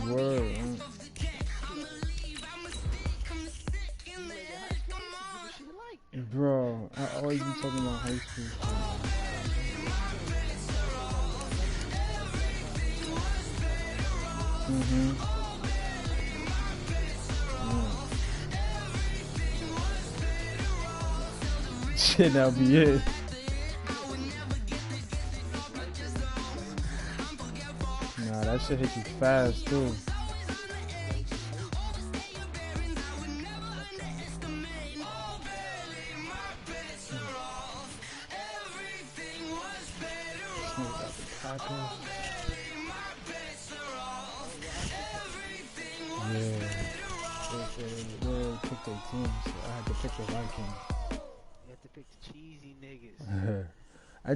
Word. Bro, I always be talking about high school. Shit, that'll be it. Nah, that shit hit you fast too. They picked their team, so I had to pick the Vikings. You have to pick the cheesy niggas. I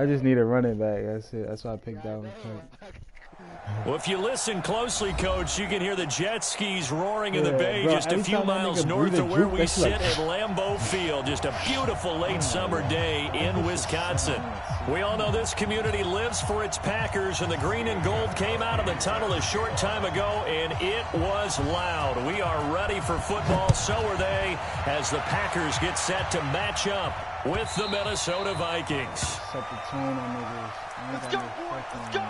just need a running back. That's it. That's why I picked Dalvin Cook. Well, if you listen closely, Coach, you can hear the jet skis roaring in the bay bro, just a few miles north of where we sit at Lambeau Field. Just a beautiful late summer day in Wisconsin. We all know this community lives for its Packers, and the green and gold came out of the tunnel a short time ago, and it was loud. We are ready for football, so are they, as the Packers get set to match up with the Minnesota Vikings. Set the tone on niggas. Let's go, boys. Let's go.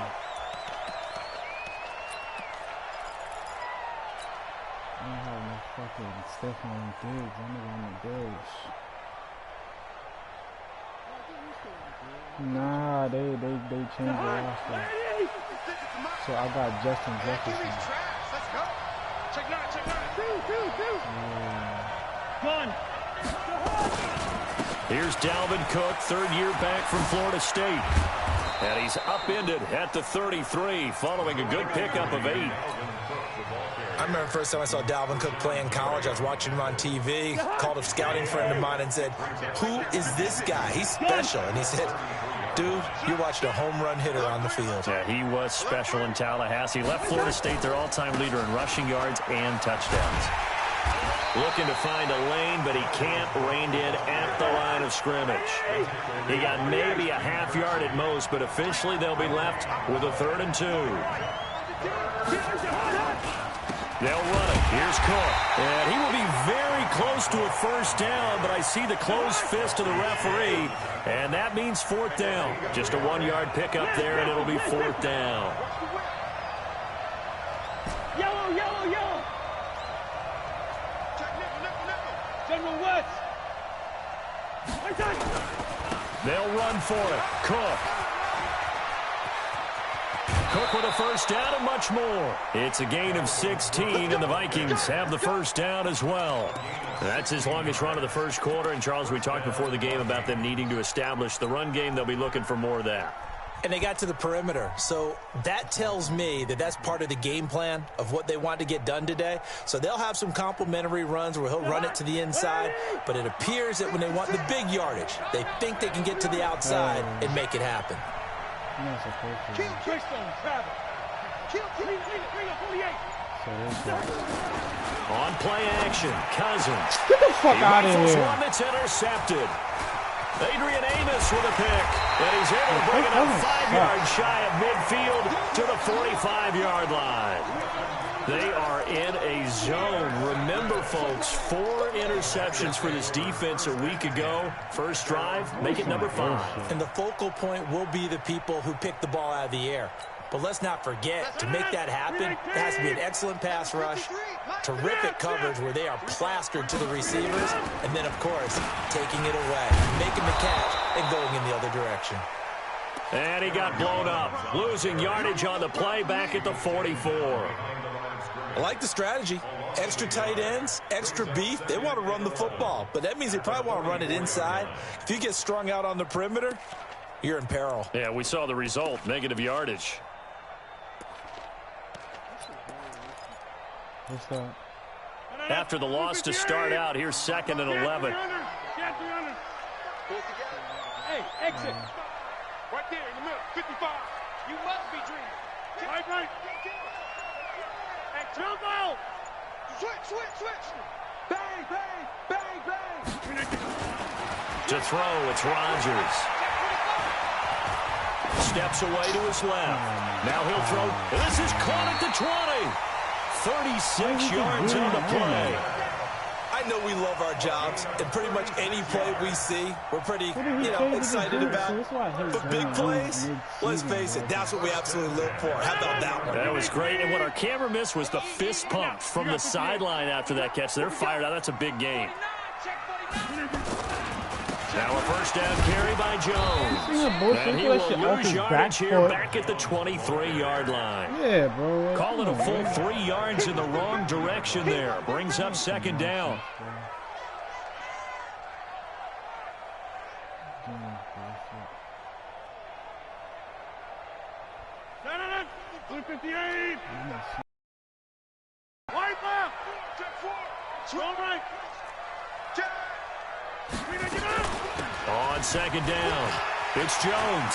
I don't have no fucking Stephon Diggs. I'm nigga on the bench. Nah, they changed the roster. So I got Justin Jefferson. Let's go. Check nine. One. Here's Dalvin Cook, third year back from Florida State. And he's upended at the 33, following a good pickup of 8. I remember the first time I saw Dalvin Cook play in college. I was watching him on TV, called a scouting friend of mine and said, "Who is this guy? He's special." And he said, "Dude, you're watching a home run hitter on the field." Yeah, he was special in Tallahassee. Left Florida State their all-time leader in rushing yards and touchdowns. Looking to find a lane, but he can't. Reined in at the line of scrimmage. He got maybe a half yard at most, but officially they'll be left with a 3rd and 2. They'll run it. Here's Cook. And he will be very close to a first down, but I see the closed fist of the referee, and that means 4th down. Just a 1-yard pickup there, and it'll be 4th down. Yellow. General West. They'll run for it. Cook with a first down and much more. It's a gain of 16, and the Vikings have the first down as well. That's his longest run of the first quarter. And, Charles, we talked before the game about them needing to establish the run game. They'll be looking for more of that. And they got to the perimeter. So that tells me that that's part of the game plan of what they want to get done today. So they'll have some complimentary runs where he'll run it to the inside. But it appears that when they want the big yardage, they think they can get to the outside and make it happen. Kill Keystone, Travis. Kill, bring up 48. On play action, Cousins. Get the fuck out of here. One that's intercepted. Adrian Amos with a pick. And he's able to bring it up 5 yards shy of midfield to the 45-yard line. They are in a zone. Remember, folks, 4 interceptions for this defense a week ago. First drive, make it number 5. And the focal point will be the people who pick the ball out of the air. But let's not forget, to make that happen, it has to be an excellent pass rush, terrific coverage where they are plastered to the receivers, and then, of course, taking it away, making the catch, and going in the other direction. And he got blown up, losing yardage on the play back at the 44. I like the strategy. Extra tight ends, extra beef. They want to run the football, but that means they probably want to run it inside. If you get strung out on the perimeter, you're in peril. Yeah, we saw the result, negative yardage. What's that? After the loss to start out, here's 2nd and 11. Hey, exit. Right there in the middle, 55. You must be dreaming. Right. Hey, jump out. Switch. Bang. To throw, it's Rodgers. steps away to his left. Now he'll throw. This is caught at the 20. 36 yards on the play. I know we love our jobs, and pretty much any play we see, we're pretty, excited about. But big plays, let's face it, that's what we absolutely live for. How about that one? That was great, and what our camera missed was the fist pump from the sideline after that catch. They're fired out. That's a big gain. Now a first down carry by Jones. And he will lose yardage here back at the 23-yard line. Yeah, bro. Call it a full 3 yards in the wrong direction there. Brings up second down. Blue 58. Wide left. Check 4. Strong right. Check. On second down, it's Jones.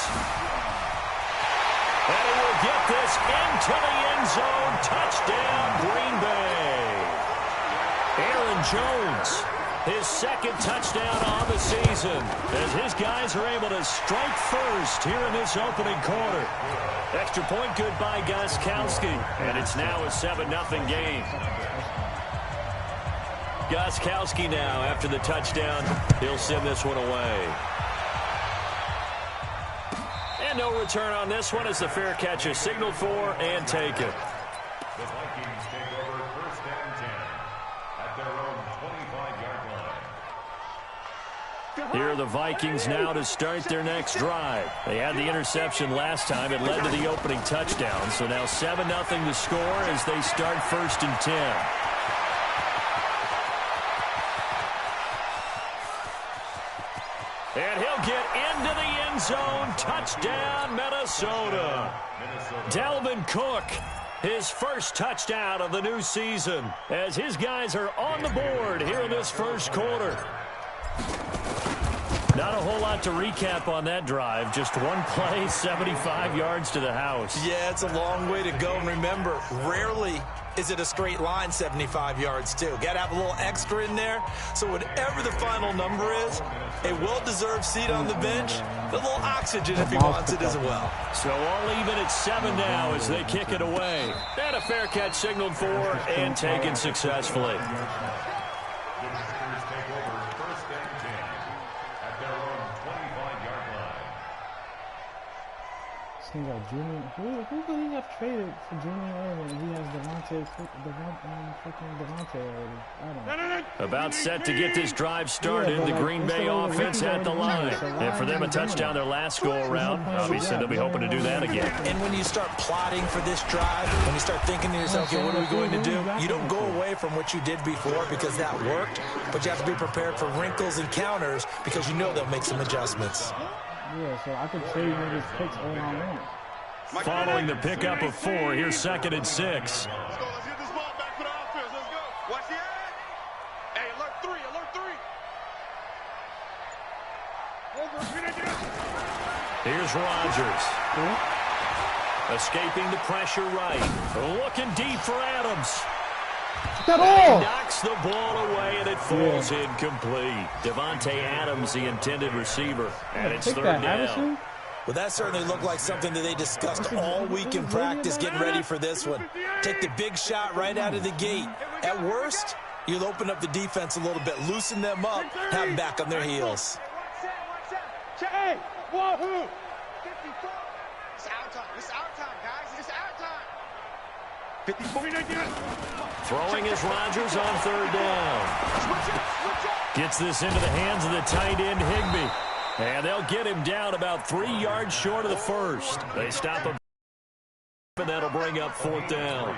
And he will get this into the end zone. Touchdown, Green Bay. Aaron Jones, his second touchdown on the season, as his guys are able to strike first here in this opening quarter. Extra point good by Gostkowski, and it's now a 7-0 game. Gostkowski now, after the touchdown, he'll send this one away. And no return on this one as the fair catch is signaled for and taken. The Vikings take over first and 10 at their own 25-yard line. Here are the Vikings now to start their next drive. They had the interception last time. It led to the opening touchdown. So now 7-0 to score as they start first and 10. And he'll get into the end zone. Touchdown, Minnesota. Dalvin Cook, his first touchdown of the new season, as his guys are on the board here in this first quarter. Not a whole lot to recap on that drive. Just one play, 75 yards to the house. Yeah, it's a long way to go. And remember, rarely is it a straight line 75 yards, too. Got to have a little extra in there. So whatever the final number is, a well-deserved seat on the bench, a little oxygen if he wants it as well. So all even at 7 now as they kick it away. And a fair catch signaled for and taken successfully. He got Junior. Who could he have traded for Junior Irvin? He has Devontae already. I don't know. About set to get this drive started. The Green Bay offense at the line. And for them, a touchdown their last go-around. Obviously, they'll be hoping to do that again. And when you start plotting for this drive, when you start thinking to yourself, okay, what are we going to do? You don't go away from what you did before because that worked, but you have to be prepared for wrinkles and counters because you know they'll make some adjustments. Yeah, so I could trade niggas picks all I want. Following the pickup of 4, here's 2nd and 6. Let's go. Let's get this ball back for the offense. Let's go. Watch the ad. Hey, alert 3. Alert 3. Here's Rodgers. Escaping the pressure right. Looking deep for Adams. That all. He knocks the ball away, and it falls incomplete. Devontae Adams, the intended receiver, and it's 3rd down. Well, that certainly looked like something that they discussed all week in practice getting ready for this one. Take the big shot right out of the gate. At worst, you'll open up the defense a little bit, loosen them up, have them back on their heels. Hey, wahoo! It's our time. It's our time, guys. It's our time. 54. Throwing is Rodgers on 3rd down. Gets this into the hands of the tight end, Higbee. And they'll get him down about 3 yards short of the first. They stop him, and that'll bring up 4th down.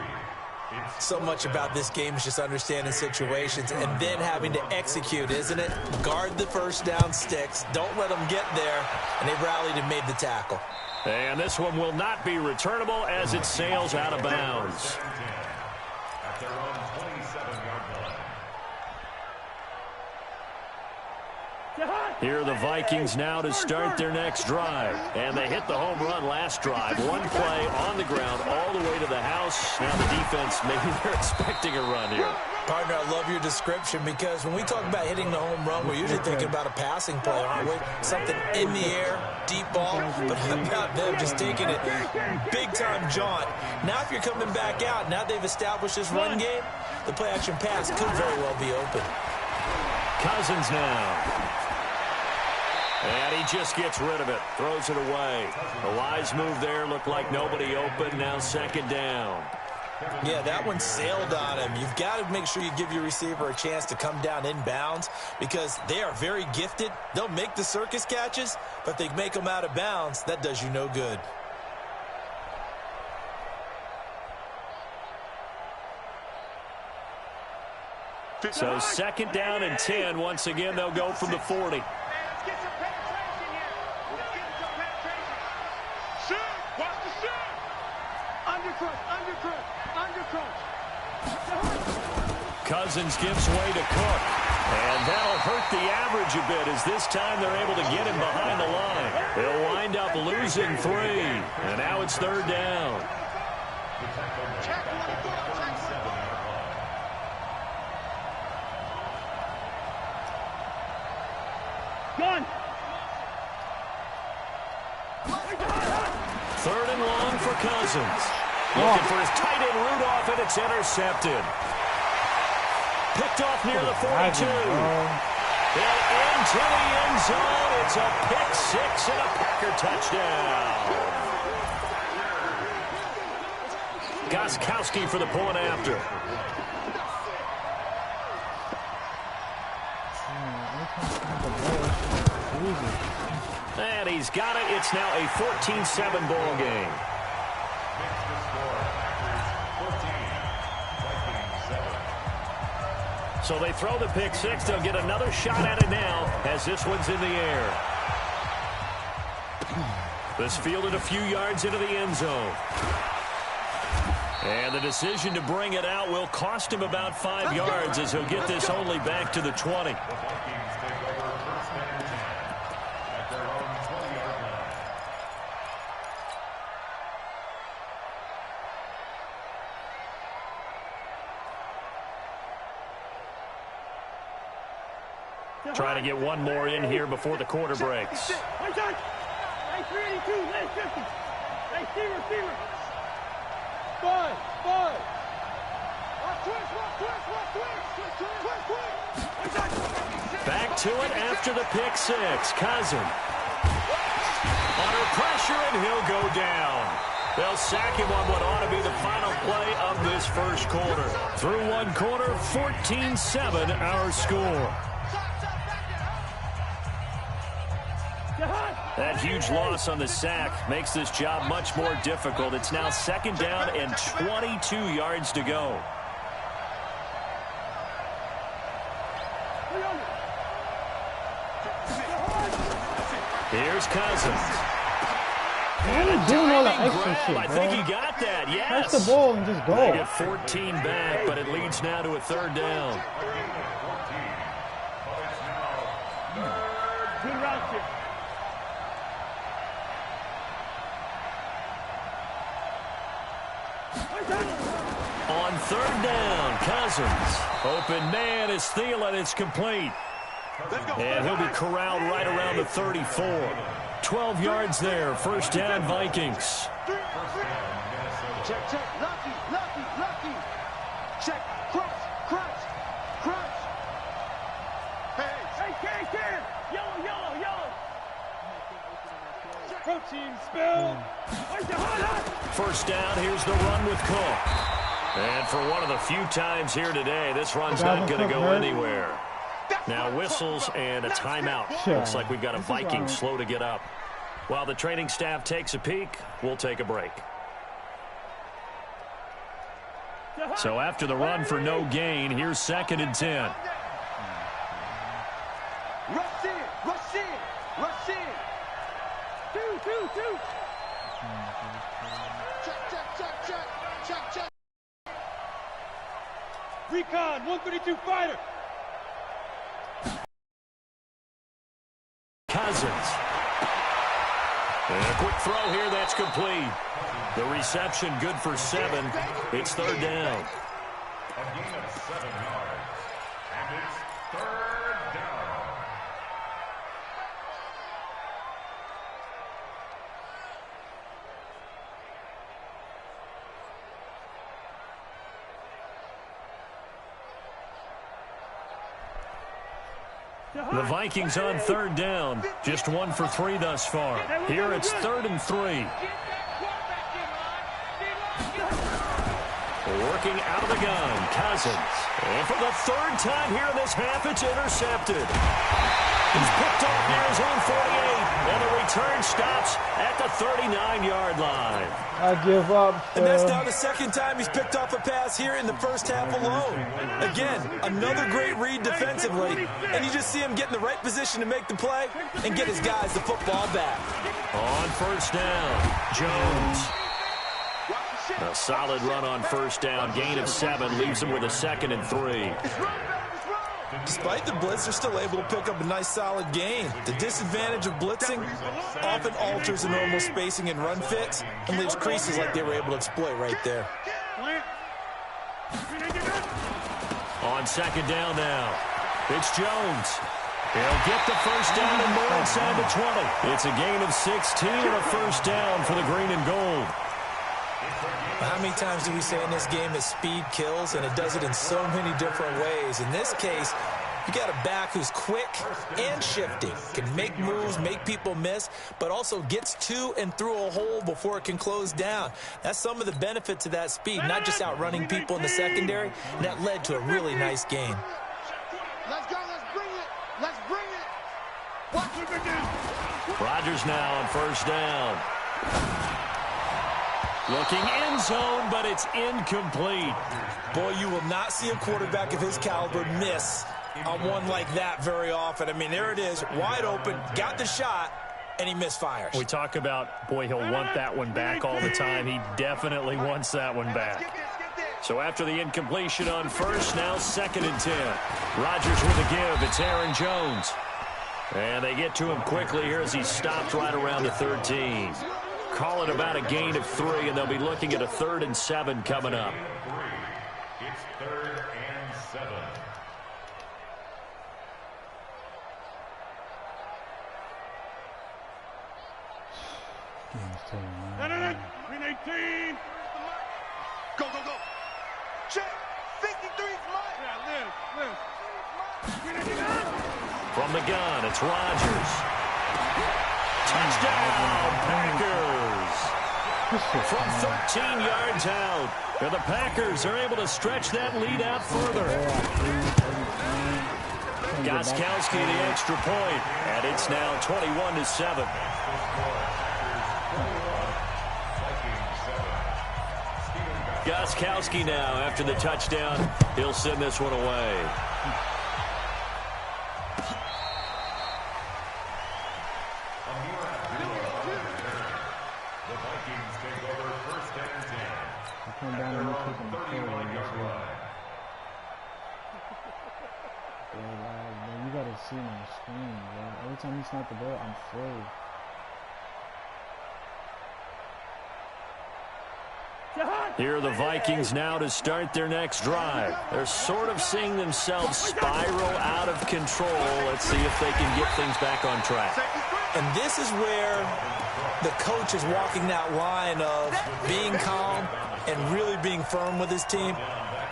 So much about this game is just understanding situations and then having to execute, isn't it? Guard the first down sticks. Don't let them get there. And they rallied and made the tackle. And this one will not be returnable as it sails out of bounds. At their own 27-yard line. Here are the Vikings now to start their next drive. And they hit the home run last drive. One play on the ground all the way to the house. Now the defense, maybe they're expecting a run here. Partner, I love your description because when we talk about hitting the home run, we're usually thinking about a passing play, aren't we? Something in the air, deep ball, but how about them just taking it big-time jaunt. Now if you're coming back out, now they've established this run game, the play-action pass could very well be open. Cousins now. And he just gets rid of it, throws it away. A wise move there, looked like nobody open, now second down. Yeah, that one sailed on him. You've got to make sure you give your receiver a chance to come down inbounds because they are very gifted. They'll make the circus catches, but they make them out of bounds. That does you no good. So second down and 10. Once again, they'll go from the 40. Cousins gives way to Cook. And that'll hurt the average a bit as this time they're able to get him behind the line. They'll wind up losing 3. And now it's third down. Third and long for Cousins. Looking for his tight end Rudolph, and it's intercepted. Picked off near the 42. And into the end zone. It's a pick 6 and a Packer touchdown. Gostkowski for the point after. And he's got it. It's now a 14-7 ball game. So they throw the pick 6. They'll get another shot at it now as this one's in the air. This fielded a few yards into the end zone. And the decision to bring it out will cost him about 5 yards as he'll get this only back to the 20. Trying to get one more in here before the quarter breaks. Back to it after the pick 6. Cousins. Under pressure, and he'll go down. They'll sack him on what ought to be the final play of this first quarter. Through one quarter, 14-7 our score. That huge loss on the sack makes this job much more difficult. It's now second down and 22 yards to go. Here's Cousins. And doing all the extra shit, bro. I think he got that, yes. Catch the ball and just go. They get 14 back, but it leads now to a third down. Good route here. On third down, Cousins. Open man is Thielen. It's complete. And he'll be corralled right around the 34. 12 yards there. First down, Vikings. Check, check. Lucky, lucky, lucky. Check. Crunch, crunch, crunch. Hey, Cam. Yellow, yellow, yellow. Protein spill. First down, here's the run with Cook. And for one of the few times here today, this run's not going to go anywhere. Now whistles and a timeout. Looks like we've got a Viking slow to get up. While the training staff takes a peek, we'll take a break. So after the run for no gain, here's second and 10. Rush in, rush in, rush in. Two. Check. Recon, 132 fighter. complete. The reception good for 7. It's third down. A gain of 7 yards. And it's third down. The Vikings on third down. Just 1 for 3 thus far. Here it's 3rd and 3. Working out of the gun, Cousins. And for the 3rd time here in this half, it's intercepted. He's picked off near his own 48, and the return stops at the 39-yard line. I give up. And that's now the 2nd time he's picked off a pass here in the first half alone. Again, another great read defensively, and you just see him get in the right position to make the play and get his guys the football back. On first down, Jones. A solid run on first down. Gain of 7 leaves him with a 2nd and 3. Despite the blitz, they're still able to pick up a nice, solid gain. The disadvantage of blitzing often alters the normal spacing and run fits and leaves creases like they were able to exploit right there. On 2nd down now, it's Jones. He'll get the first down and more inside the 20. It's a gain of 16 and a first down for the green and gold. How many times do we say in this game that speed kills, and it does it in so many different ways? In this case, you got a back who's quick and shifty, can make moves, make people miss, but also gets to and through a hole before it can close down. That's some of the benefits of that speed, not just outrunning people in the secondary, and that led to a really nice game. Let's go, let's bring it. Let's bring it. Watch it down. Rodgers now on first down. Looking end zone, but it's incomplete. Boy, you will not see a quarterback of his caliber miss on one like that very often. I mean, there it is, wide open, got the shot, and he misfires. We talk about, boy, he'll want that one back all the time. He definitely wants that one back. So after the incompletion on first, now 2nd and 10. Rodgers with a give. It's Aaron Jones. And they get to him quickly here as he stopped right around the 13. Call it about a gain of 3, and they'll be looking at a 3rd and 7 coming up. It's 3rd and 7. Green 18. Go, go, go. Check. 53 is mine. Yeah, live. From the gun, it's Rodgers. Touchdown, Packers. From 13 yards out. And the Packers are able to stretch that lead out further. Gostkowski the extra point, and it's now 21-7. Gostkowski now after the touchdown. He'll send this one away. The Vikings take over 1st and 10. Come down and look at them. 31-yard line. You gotta see my screen, bro. Every time you snap the ball, I'm slow. Here are the Vikings now to start their next drive. They're sort of seeing themselves spiral out of control. Let's see if they can get things back on track. And this is where the coach is walking that line of being calm and really being firm with his team.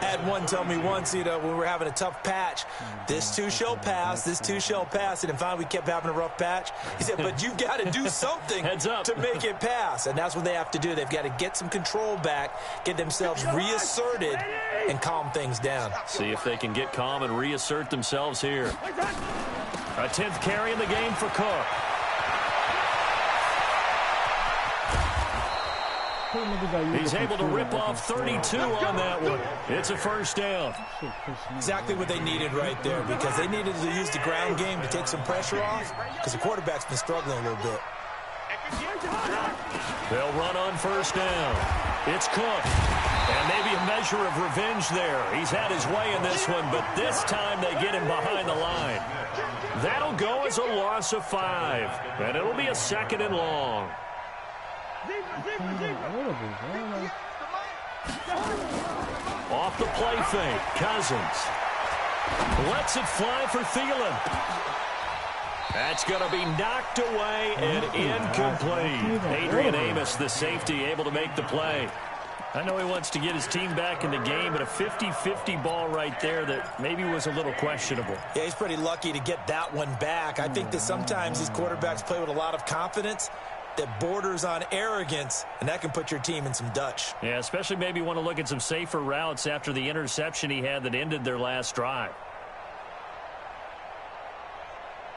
I had one tell me once, when we were having a tough patch, this too shall pass, this too shall pass. And finally we kept having a rough patch. He said, but you've got to do something to make it pass. And that's what they have to do. They've got to get some control back, get themselves reasserted, and calm things down. See if they can get calm and reassert themselves here. A 10th carry in the game for Cook. He's able to rip off 32 on that one. It's a first down. Exactly what they needed right there, because they needed to use the ground game to take some pressure off, because the quarterback's been struggling a little bit. They'll run on first down. It's Cook. And maybe a measure of revenge there. He's had his way in this one, but this time they get him behind the line. That'll go as a loss of 5, and it'll be a 2nd and long. Off the play fake, Cousins lets it fly for Thielen. That's going to be knocked away and incomplete. Adrian Amos, the safety, able to make the play. I know he wants to get his team back in the game, but a 50-50 ball right there that maybe was a little questionable. Yeah, he's pretty lucky to get that one back. I think that sometimes these quarterbacks play with a lot of confidence that borders on arrogance, and that can put your team in some Dutch. Yeah, especially maybe want to look at some safer routes after the interception he had that ended their last drive.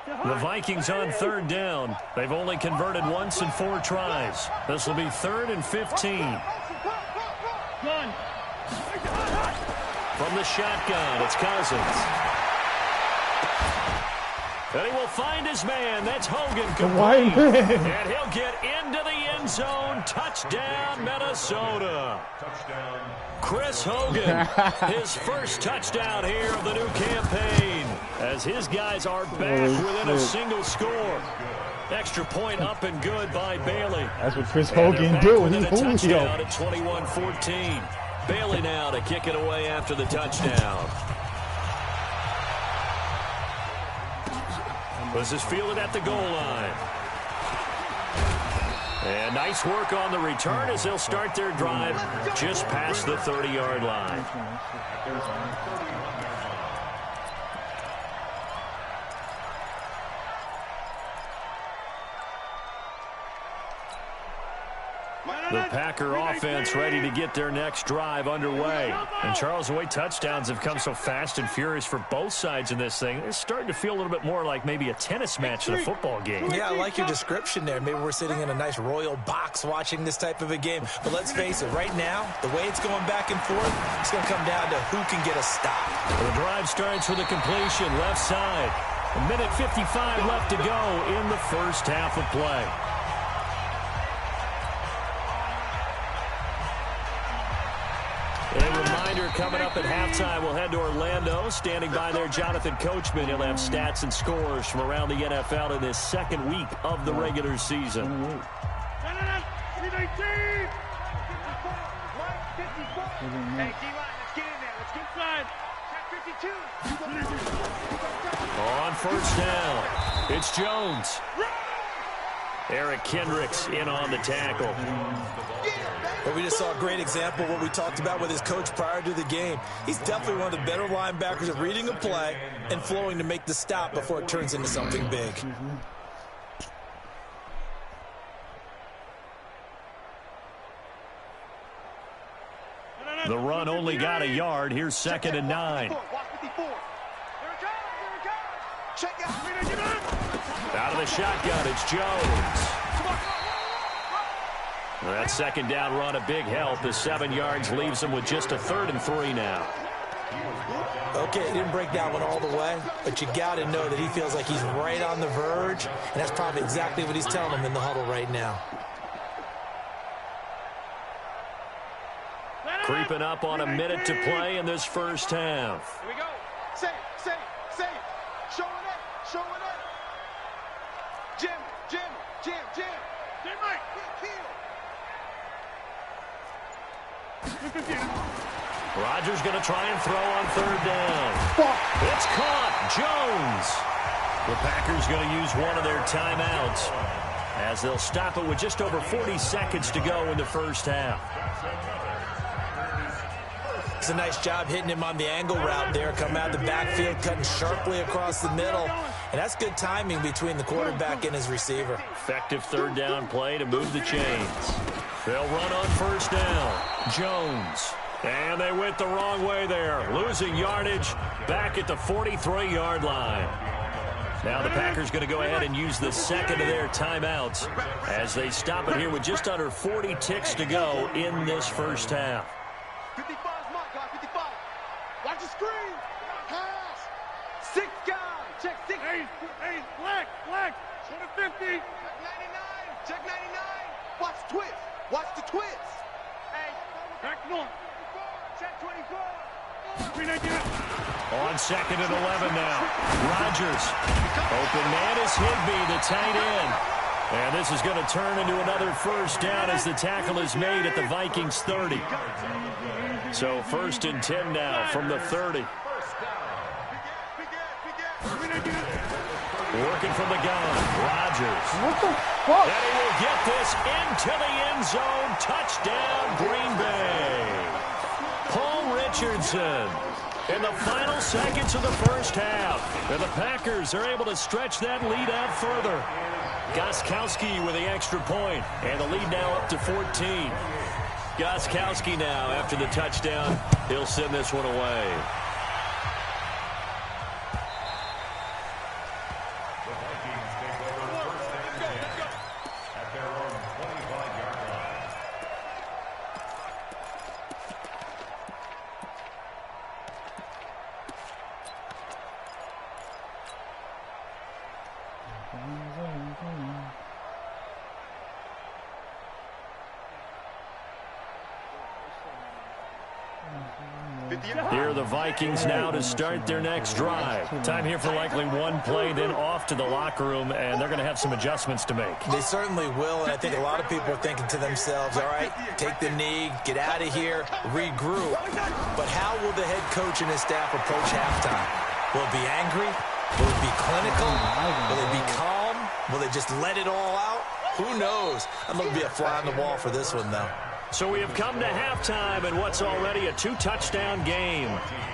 The Vikings on third down. They've only converted once in 4 tries. This will be 3rd and 15. From the shotgun, it's Cousins. And he will find his man. That's Hogan complete. And he'll get into the end zone. Touchdown, Minnesota. Chris Hogan, his first touchdown here of the new campaign, as his guys are back within a single score. Extra point up and good by Bailey. That's what Chris Hogan do. He's a touchdown at 21-14. Bailey now to kick it away after the touchdown. This is fielded at the goal line. And nice work on the return as they'll start their drive just past the 30-yard line. The Packer offense ready to get their next drive underway. And Charles, the way touchdowns have come so fast and furious for both sides in this thing, it's starting to feel a little bit more like maybe a tennis match than a football game. Yeah, I like your description there. Maybe we're sitting in a nice royal box watching this type of a game. But let's face it, right now, the way it's going back and forth, it's going to come down to who can get a stop. The drive starts with a completion left side. 1:55 left to go in the first half of play. A reminder, coming up at halftime, we'll head to Orlando. Standing by there, Jonathan Coachman. He'll have stats and scores from around the NFL in this second week of the regular season. Hey, D-line, let's get in there. Let's get inside. Check 52. On first down, it's Jones. Eric Kendricks in on the tackle. But we just saw a great example of what we talked about with his coach prior to the game. He's definitely one of the better linebackers at reading a play and flowing to make the stop before it turns into something big. The run only got a yard. Here's 2nd and 9. Out of the shotgun, it's Jones. That second down run, a big help. The 7 yards leaves him with just a 3rd and 3 now. Okay, he didn't break that one all the way, but you got to know that he feels like he's right on the verge, and that's probably exactly what he's telling him in the huddle right now. Creeping up on a minute to play in this first half. Here we go. Safe. Show it up. Jim. Mike. Rodgers going to try and throw on 3rd down. It's caught. Jones. The Packers going to use one of their timeouts as they'll stop it with just over 40 seconds to go in the first half. It's a nice job hitting him on the angle route there, coming out of the backfield, cutting sharply across the middle. And that's good timing between the quarterback and his receiver. Effective 3rd down play to move the chains. They'll run on first down. Jones. And they went the wrong way there. Losing yardage back at the 43-yard line. Now the Packers going to go ahead and use the second of their timeouts as they stop it here with just under 40 ticks to go in this first half. 55 is my guy, 55. Watch the screen. Pass. 6 guys. Check 6. Hey, black. Show the 50. Check 99. Watch the twist. Hey, back north. Check 24. On 2nd and 11 now. Rodgers. Open man is Higbee, the tight end. And this is going to turn into another first down as the tackle is made at the Vikings 30. So 1st and 10 now from the 30. Working from the gun, Rodgers. What the fuck? And he will get this into the end zone. Touchdown, Green Bay. Paul Richardson in the final seconds of the first half. And the Packers are able to stretch that lead out further. Gostkowski with the extra point, and the lead now up to 14. Gostkowski now, after the touchdown, he'll send this one away. The Vikings take over 1st and 10 at their own 25-yard line. Here are the Vikings now to start their next drive. Time here for likely one play, then off to the locker room, and they're going to have some adjustments to make. They certainly will, and I think a lot of people are thinking to themselves, all right, take the knee, get out of here, regroup. But how will the head coach and his staff approach halftime? Will it be angry? Will it be clinical? Will it be calm? Will they just let it all out? Who knows? I'd love to be a fly on the wall for this one, though. So we have come to halftime in what's already a 2-touchdown game.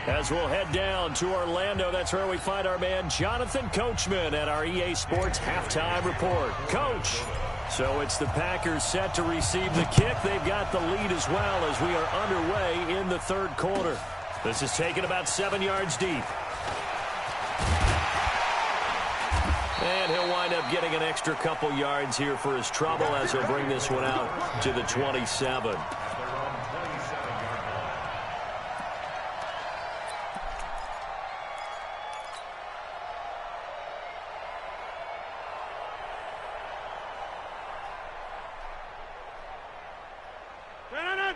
As we'll head down to Orlando, that's where we find our man Jonathan Coachman at our EA Sports Halftime Report. Coach, so it's the Packers set to receive the kick. They've got the lead as well as we are underway in the third quarter. This is taken about 7 yards deep. And he'll wind up getting an extra couple yards here for his trouble as he'll bring this one out to the 27.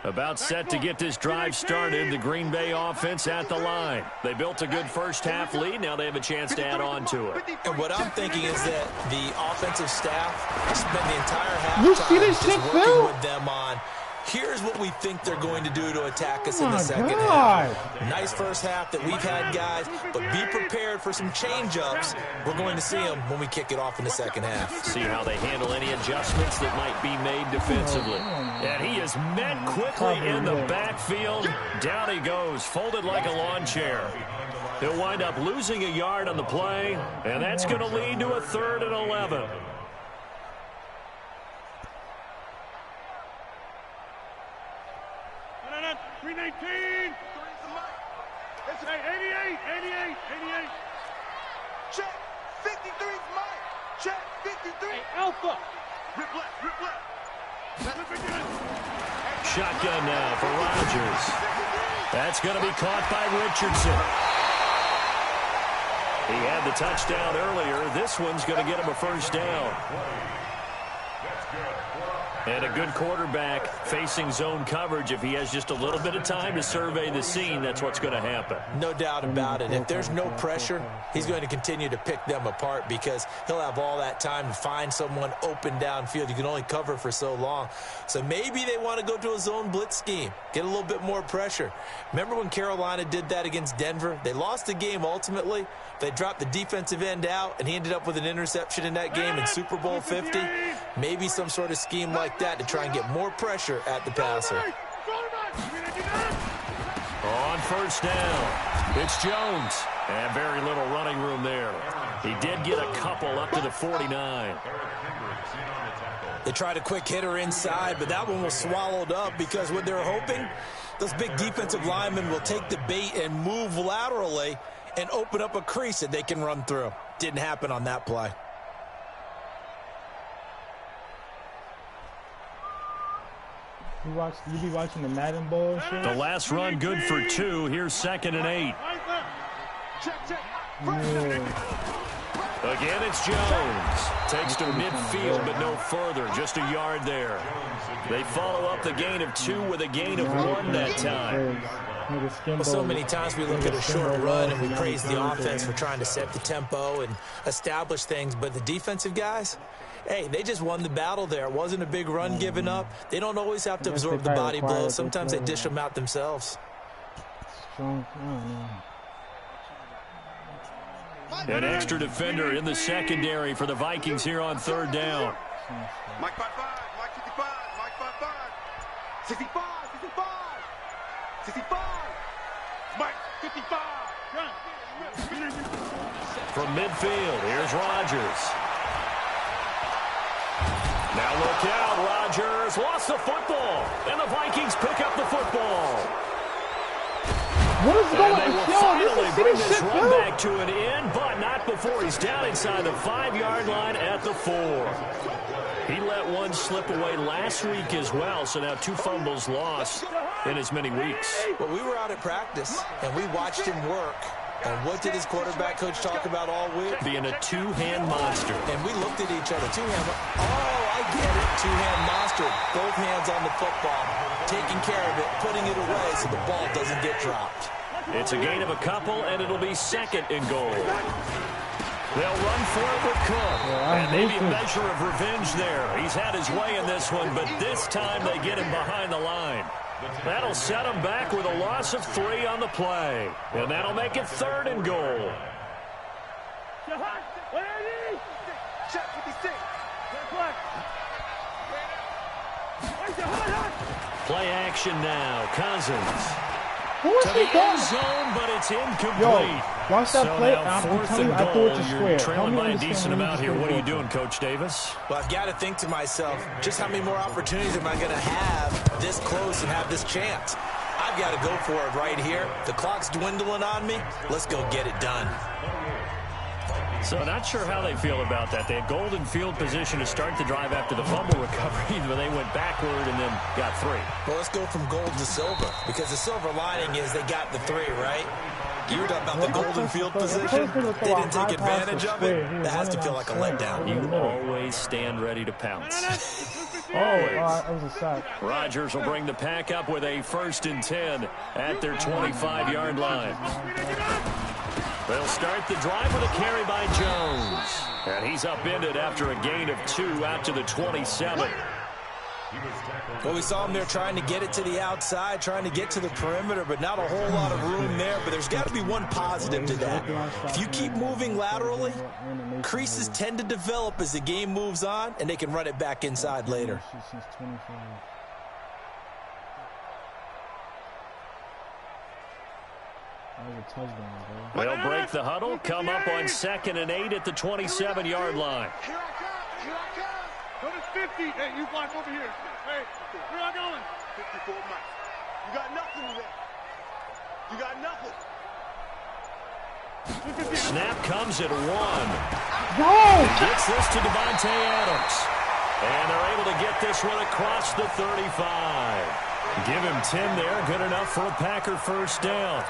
About set to get this drive started, the Green Bay offense at the line. They built a good first half lead. Now they have a chance to add on to it. And what I'm thinking is that the offensive staff spend the entire halftime just working with them on, here's what we think they're going to do to attack us in the second half. Nice first half that we've had, guys, but be prepared for some change-ups. We're going to see them when we kick it off in the second half. See how they handle any adjustments that might be made defensively. And he is met quickly in the backfield. Down he goes, folded like a lawn chair. He'll wind up losing a yard on the play, and that's going to lead to a 3rd and 11. Hey, 88. Check. 53 Mike. Check. 53. Hey, Alpha. Rip left. Shotgun now for Rodgers. That's going to be caught by Richardson. He had the touchdown earlier. This one's going to get him a first down. And a good quarterback facing zone coverage. If he has just a little bit of time to survey the scene, that's what's going to happen. No doubt about it. If there's no pressure, he's going to continue to pick them apart because he'll have all that time to find someone open downfield. You can only cover for so long. So maybe they want to go to a zone blitz scheme, get a little bit more pressure. Remember when Carolina did that against Denver? They lost the game ultimately. They dropped the defensive end out, and he ended up with an interception in that game in Super Bowl 50. Maybe some sort of scheme like that to try and get more pressure at the passer. On first down, it's Jones. And very little running room there. He did get a couple up to the 49. They tried a quick hitter inside, but that one was swallowed up because what they're hoping, those big defensive linemen will take the bait and move laterally and open up a crease that they can run through. Didn't happen on that play. You be watching the Madden Bowl and shit? The last run good for 2. Here's 2nd and 8. Again, it's Jones. Takes to midfield, but no further. Just a yard there. They follow up the gain of 2 with a gain of 1 that time. Well, so many times we look at a short run and we praise the offense for trying to set the tempo and establish things, but the defensive guys, hey, they just won the battle there. It wasn't a big run given up. They don't always have to absorb the body blows. Sometimes they dish them out themselves. An extra defender in the secondary for the Vikings here on third down. Mike 5-5, Mike 55, Mike 5-5. 65, 65, 65. Mike 55. From midfield, here's Rodgers. Now look out, Rodgers lost the football, and the Vikings pick up the football. What is going on? And they will finally bring this run back to an end, but not before he's down inside the 5-yard line at the 4. He let one slip away last week as well, so now 2 fumbles lost in as many weeks. Well, we were out at practice, and we watched him work. And what did his quarterback coach talk about all week? Being a 2-hand monster. And we looked at each other. 2-hand. Oh, I get it. 2-hand monster. Both hands on the football. Taking care of it. Putting it away so the ball doesn't get dropped. It's a gain of a couple, and it'll be second and goal. They'll run for it with Cook. And maybe a measure of revenge there. He's had his way in this one, but this time they get him behind the line. That'll set him back with a loss of 3 on the play. And that'll make it third and goal. Play action now. Cousins. To the end zone, but it's incomplete. Yo, watch that play. Now I'm fourth telling and you, I threw it to goal. square. You're trailing by a decent amount here. What are you doing, Coach Davis? Well, I've got to think to myself, just how many more opportunities am I going to have this close and have this chance? I've got to go for it right here. The clock's dwindling on me. Let's go get it done. So not sure how they feel about that. They had golden field position to start the drive after the fumble recovery, but they went backward and then got 3. Well, let's go from gold to silver, because the silver lining is they got the 3, right? You were talking about the golden field position. They didn't take advantage of it. That has to feel like a letdown. You always stand ready to pounce. Always. That was a sack. Rodgers will bring the pack up with a 1st and 10 at their 25-yard line. They'll start the drive with a carry by Jones. And he's upended after a gain of 2 out to the 27. Well, we saw him there trying to get it to the outside, trying to get to the perimeter, but not a whole lot of room there. But there's got to be one positive to that. If you keep moving laterally, creases tend to develop as the game moves on, and they can run it back inside later. They'll break the huddle, come up on 2nd and 8 at the 27-yard line. Here I come. Go to 50. Hey, you block over here. Hey, where am I going? 54 Mike. You got nothing there. You got nothing. Snap comes at 1. Go! Gets this to Devontae Adams. And they're able to get this one across the 35. Give him 10 there. Good enough for a Packer first down.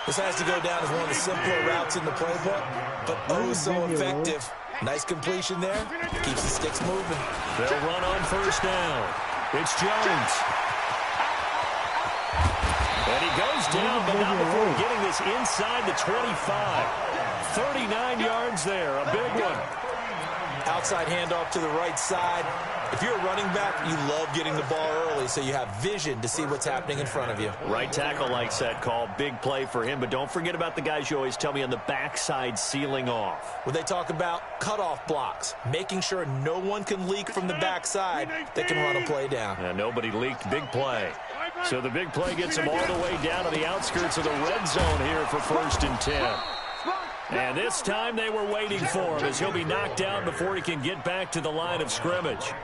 This has to go down as one of the simpler routes in the playbook, but oh so effective. Nice completion there. Keeps the sticks moving. They'll run on first down. It's Jones. And he goes down, but not before getting this inside the 25. 39 yards there. A big one. Outside handoff to the right side. If you're a running back, you love getting the ball early so you have vision to see what's happening in front of you. Right tackle likes that call. Big play for him, but don't forget about the guys you always tell me on the backside sealing off. Well, they talk about cutoff blocks, making sure no one can leak from the backside that can run a play down. Yeah, nobody leaked. Big play. So the big play gets him all the way down to the outskirts of the red zone here for 1st and 10. And this time they were waiting for him as he'll be knocked down before he can get back to the line of scrimmage.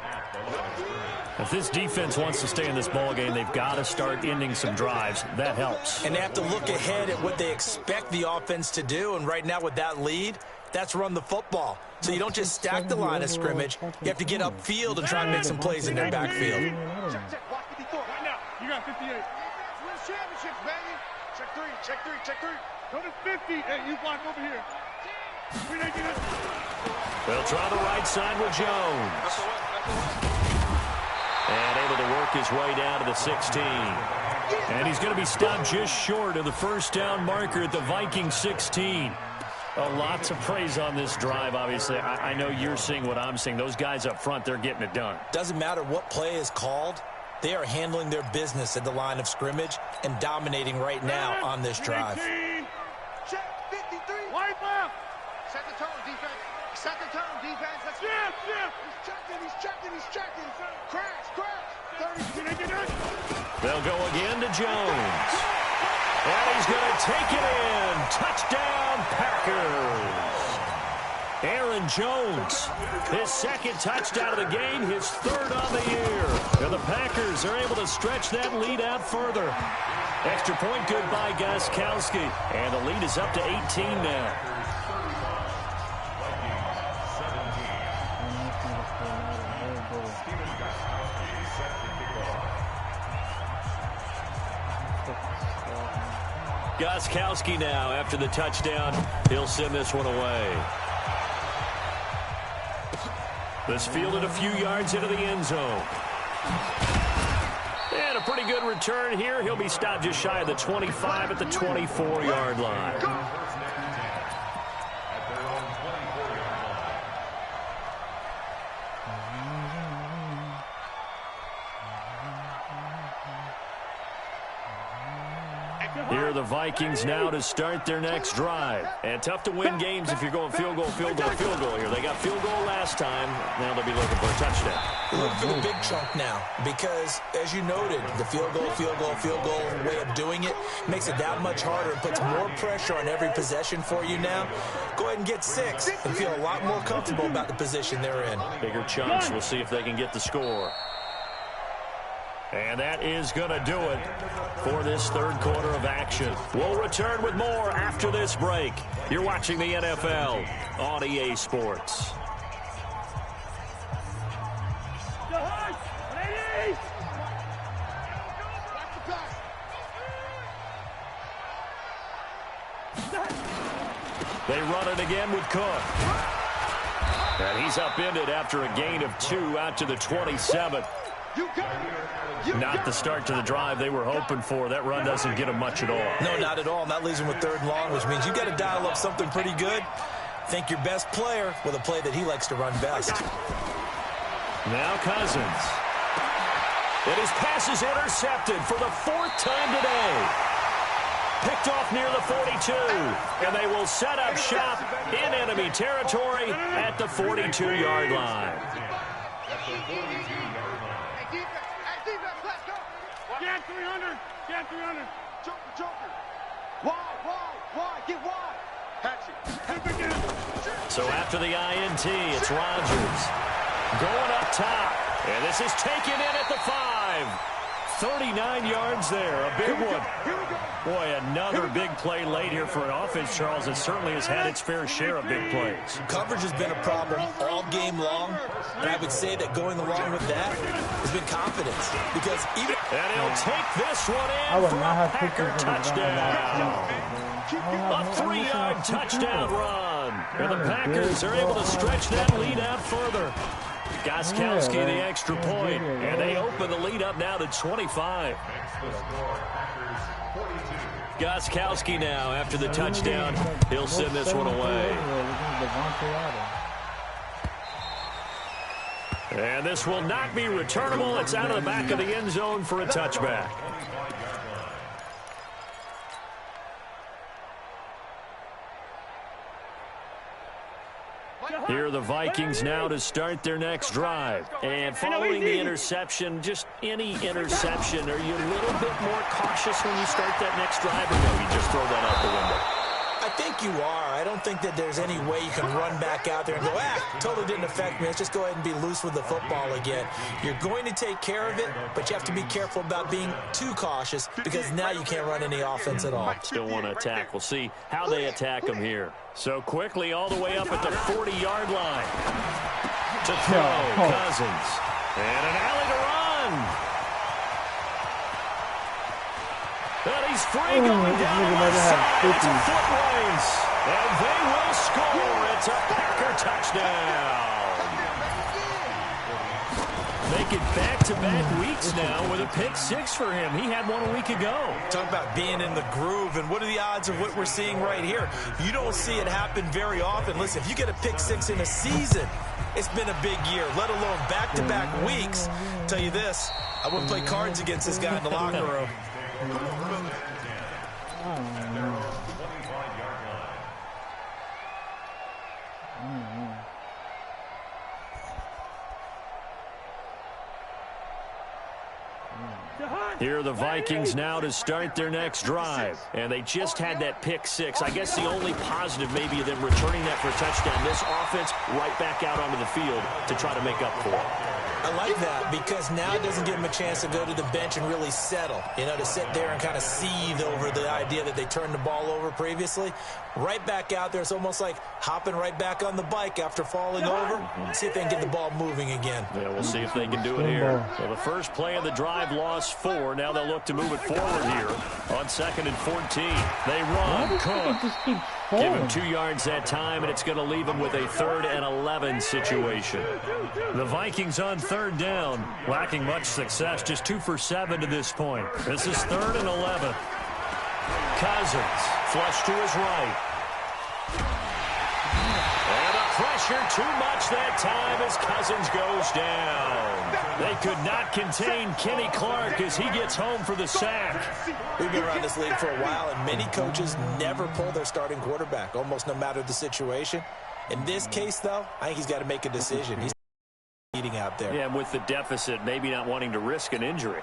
If this defense wants to stay in this ballgame, they've got to start ending some drives. That helps. And they have to look ahead at what they expect the offense to do. And right now with that lead, that's run the football. So you don't just stack the line of scrimmage. You have to get upfield and try and make some plays in their backfield. Check, block 54. Right now. You got 58. Win championships, baby. Check 3, check 3, check 3. Go to 50. Hey, you block over here. They'll try the right side with Jones. And able to work his way down to the 16. And he's going to be stopped just short of the first down marker at the Vikings 16. Lots of praise on this drive, obviously. I know you're seeing what I'm seeing. Those guys up front, they're getting it done. Doesn't matter what play is called. They are handling their business at the line of scrimmage and dominating right now on this drive. Check 53. Wide left. Set the tone, defense. Set the tone, defense. Let's go. He's checking. Crash. 30. They'll go again to Jones. And he's going to take it in. Touchdown, Packers. Aaron Jones, his second touchdown of the game, his third on the year. And the Packers are able to stretch that lead out further. Extra point good by Gostkowski. And the lead is up to 18 now. Gostkowski now after the touchdown. He'll send this one away. This fielded a few yards into the end zone. And a pretty good return here. He'll be stopped just shy of the 25 at the 24-yard line. Here are the Vikings now to start their next drive. And tough to win games if you're going field goal here. They got field goal last time. Now they'll be looking for a touchdown. Look for the big chunk now because, as you noted, the field goal way of doing it makes it that much harder and puts more pressure on every possession for you now. Go ahead and get 6 and feel a lot more comfortable about the position they're in. Bigger chunks. We'll see if they can get the score. And that is going to do it for this third quarter of action. We'll return with more after this break. You're watching the NFL on EA Sports. They run it again with Cook. And he's upended after a gain of 2 out to the 27. Not the start to the drive they were hoping for. That run doesn't get them much at all. No, not at all. And that leaves them with 3rd and long, which means you've got to dial up something pretty good. Think your best player with a play that he likes to run best. Now Cousins. And his pass is intercepted for the 4th time today. Picked off near the 42. And they will set up shop in enemy territory at the 42-yard line. Get 300. Get 300. Joker. Wide. Get wide. So after the INT, it's Rodgers. Going up top. And this is taken in at the 5. 39 yards there. A big one. Boy, another big play late here for an offense, Charles, that certainly has had its fair share of big plays. Coverage has been a problem all game long, and I would say that going along with that has been confidence. Because even... And he'll take this one in for a Packer touchdown. A 3-yard touchdown run. And the Packers are able to stretch that lead out further. Gostkowski the extra point, and they open the lead up now to 25. Gostkowski now after the touchdown. He'll send this one away. And this will not be returnable. It's out of the back of the end zone for a touchback. Here are the Vikings now to start their next drive. And following the interception, just any interception, are you a little bit more cautious when you start that next drive, or no, you just throw that out the window? I think you are. I don't think that there's any way you can run back out there and go, totally didn't affect me. Let's just go ahead and be loose with the football again. You're going to take care of it, but you have to be careful about being too cautious because now you can't run any offense at all. Still want to attack. We'll see how they attack them here. So quickly all the way up at the 40-yard line. To throw, Cousins. And an alley to run. And he's free going down the side. It's a foot race. And they will score. It's a Packer touchdown. Make it back-to-back weeks now with a pick 6 for him. He had one a week ago. Talk about being in the groove, and what are the odds of what we're seeing right here? You don't see it happen very often. Listen, if you get a pick 6 in a season, it's been a big year, let alone back-to-back weeks. I'll tell you this, I wouldn't play cards against this guy in the locker room. Here are the Vikings now to start their next drive. And they just had that pick 6. I guess the only positive maybe of them returning that for a touchdown. This offense right back out onto the field to try to make up for it. I like that because now it doesn't give them a chance to go to the bench and really settle, you know, to sit there and kind of seethe over the idea that they turned the ball over previously. Right back out there, it's almost like hopping right back on the bike after falling over. See if they can get the ball moving again. Yeah, we'll see if they can do it here. So the first play of the drive lost 4. Now they'll look to move it forward here on 2nd and 14. They run. Cook. Give him 2 yards that time, and it's going to leave him with a 3rd and 11 situation. The Vikings on 3rd down, lacking much success, just 2 for 7 to this point. This is 3rd and 11. Cousins, flush to his right. And the pressure too much that time as Cousins goes down. They could not contain Kenny Clark as he gets home for the sack. We've been around this league for a while, and many coaches never pull their starting quarterback, almost no matter the situation. In this case, though, I think he's got to make a decision. He's eating out there. Yeah, and with the deficit, maybe not wanting to risk an injury.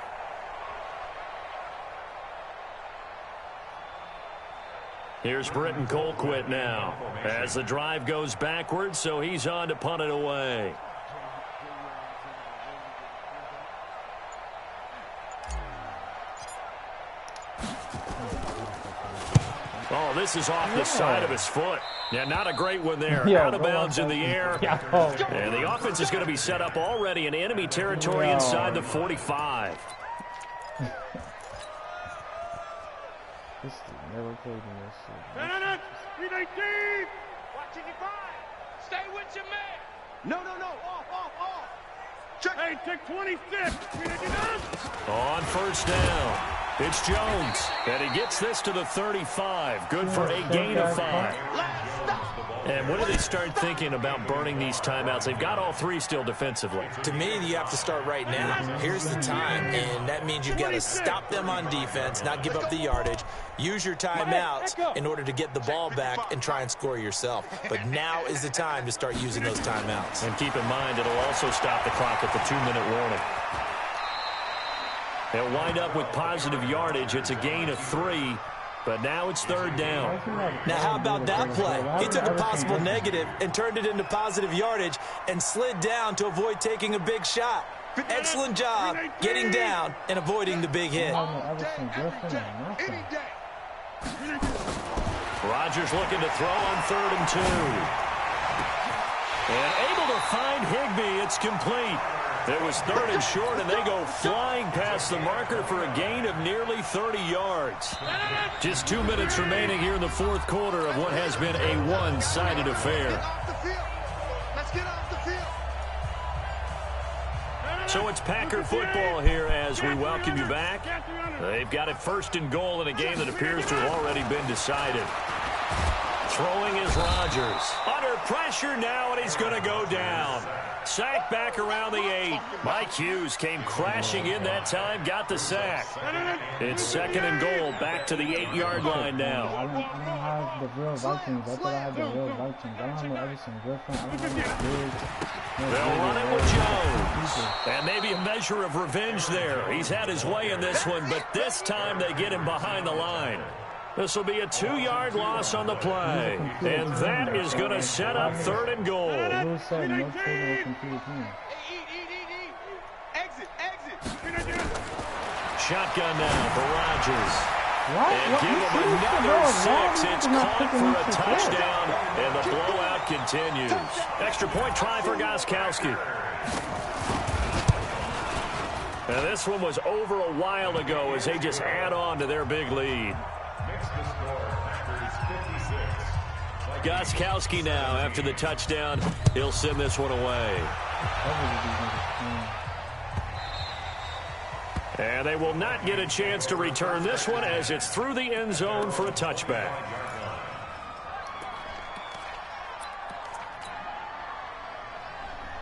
Here's Britton Colquitt now as the drive goes backwards, so he's on to punt it away. Oh, this is off the side of his foot. Yeah, not a great one there. Out of bounds in the air. And the offense is going to be set up already in enemy territory inside the 45. This never played in this shit. Watching your five. Stay with your man. No. Off. Check. Hey, take 26. On 1st down, it's Jones. And he gets this to the 35. Good for a gain of 5. And what do they start thinking about burning these timeouts? They've got all 3 still defensively. To me, you have to start right now. Here's the time, and that means you've got to stop them on defense, not give up the yardage, use your timeouts in order to get the ball back and try and score yourself. But now is the time to start using those timeouts. And keep in mind, it'll also stop the clock at the 2-minute warning. They'll wind up with positive yardage. It's a gain of 3. But now it's 3rd down. Now, how about that play? He took a possible negative and turned it into positive yardage and slid down to avoid taking a big shot. Excellent job getting down and avoiding the big hit. Rodgers looking to throw on 3rd and 2. And able to find Higbee. It's complete. It was 3rd and short, and they go flying past the marker for a gain of nearly 30 yards. Just 2 minutes remaining here in the 4th quarter of what has been a one-sided affair. Let's get off the field. So it's Packer football here as we welcome you back. They've got it 1st and goal in a game that appears to have already been decided. Throwing is Rodgers. Under pressure now, and he's going to go down. Sack back around the 8. Mike Hughes came crashing in that time, got the sack. It's 2nd and goal, back to the 8-yard line now. I don't have the real Vikings. I thought I had the real Vikings. I don't have no Everson Griffin. I don't have no big. They'll run it with Jones. And maybe a measure of revenge there. He's had his way in this one, but this time they get him behind the line. This will be a 2-yard loss on the play. And that is going to set up 3rd and goal. Shotgun now for Rodgers. And give him another 6. It's caught for a touchdown, and the blowout continues. Extra point try for Gostkowski. And this one was over a while ago as they just add on to their big lead. Gostkowski now after the touchdown. He'll send this one away. And they will not get a chance to return this one as it's through the end zone for a touchback.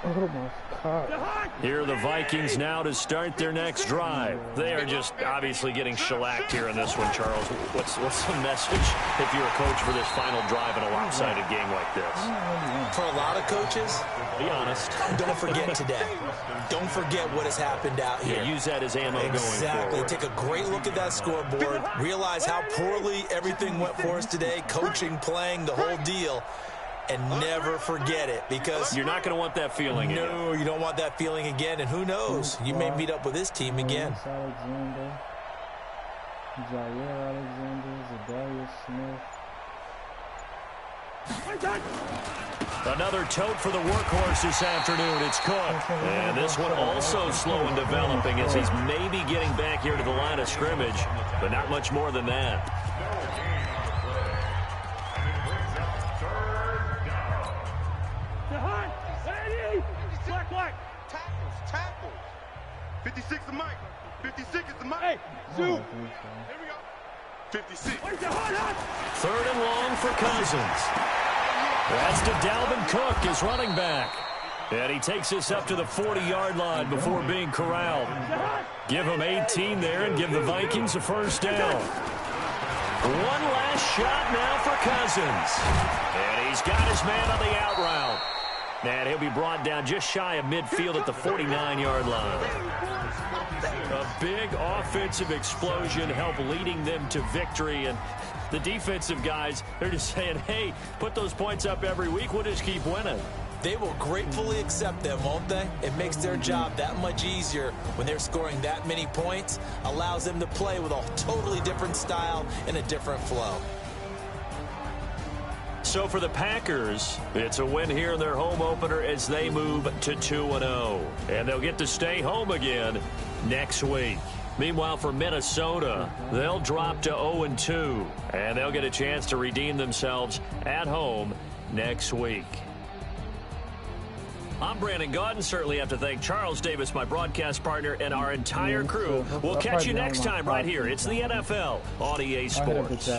Oh my God. Here are the Vikings now to start their next drive. They are just obviously getting shellacked here in this one, Charles. What's the message if you're a coach for this final drive in a lopsided game like this? For a lot of coaches, be honest. Don't forget today. Don't forget what has happened out here. Yeah, use that as ammo going forward. Exactly. Take a great look at that scoreboard. Realize how poorly everything went for us today. Coaching, playing, the whole deal. And never forget it, because you're not going to want that feeling again. No, you don't want that feeling again. And who knows? You may meet up with this team again. Alexander, Jair Alexander, Zadarius Smith. Another tote for the workhorse this afternoon. It's Cook. And this one also slow in developing as he's maybe getting back here to the line of scrimmage, but not much more than that. Tackles. 56 is Mike. 56 is the Mike. Hey, Zoo. Here we go. 56. Third and long for Cousins. That's to Dalvin Cook, his running back. And he takes this up to the 40-yard line before being corralled. Give him 18 there and give the Vikings a first down. One last shot now for Cousins. And he's got his man on the out route. And he'll be brought down just shy of midfield at the 49-yard line. A big offensive explosion helped leading them to victory. And the defensive guys, they're just saying, hey, put those points up every week. We'll just keep winning. They will gratefully accept them, won't they? It makes their job that much easier when they're scoring that many points. Allows them to play with a totally different style and a different flow. So for the Packers, it's a win here in their home opener as they move to 2-0. And they'll get to stay home again next week. Meanwhile, for Minnesota, they'll drop to 0-2. And they'll get a chance to redeem themselves at home next week. I'm Brandon Gaudin. Certainly have to thank Charles Davis, my broadcast partner, and our entire crew. We'll catch you next time right here. It's the NFL on EA Sports.